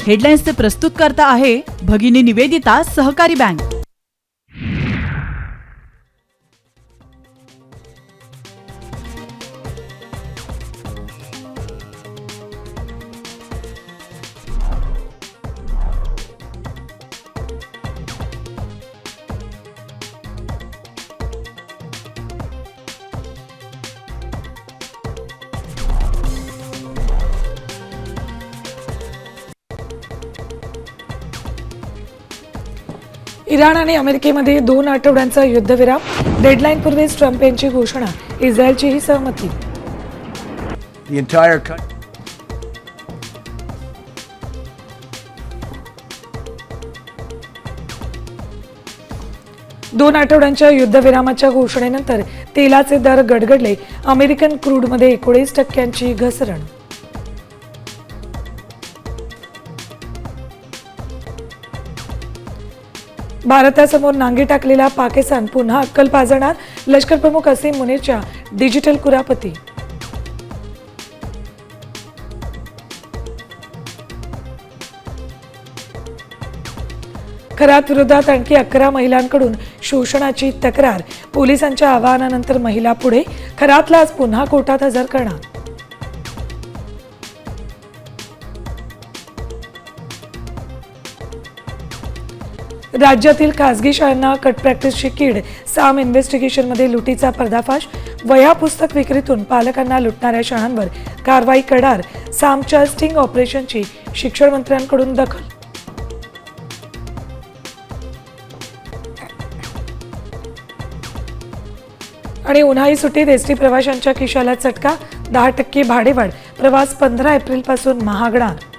हेडलाईन्सचे प्रस्तुतकर्ता आहे भगिनी निवेदिता सहकारी बँक। इराण आणि अमेरिकेमध्ये 2 आठवड्यांचा युद्धविराम, डेडलाईन पूर्वीच ट्रम्प यांची घोषणा, इस्रायलचीही सहमती। The entire country. दोन आठवड्यांच्या युद्धविरामाच्या घोषणेनंतर तेलाचे दर गडगडले, अमेरिकन क्रूडमध्ये 19% घसरण। भारतासमोर नांगी टाकलेला पाकिस्तान पुन्हा अक्कल पाजणार, लष्कर प्रमुख असीम मुनीरच्या डिजिटल कुरापती। खरात विरोधात आणखी 11 महिलांकडून शोषणाची तक्रार, पोलिसांच्या आवाहनानंतर महिला पुढे, खरातला आज पुन्हा कोर्टात हजर करणार। राज्यातील खासगी शाळांना कट प्रॅक्टिसची कीड, साम इन्व्हेस्टिगेशनमध्ये लुटीचा पर्दाफाश, वह्या पुस्तक विक्रीतून पालकांना लुटणाऱ्या शाळांवर कारवाई करणार, सामच्या स्टिंग ऑपरेशनची शिक्षण मंत्र्यांकडून दखल। आणि उन्हाळी सुट्टीत एसटी प्रवाशांच्या खिशाला चटका, 10% भाडेवाढ, प्रवास 15 एप्रिलपासून महागणार।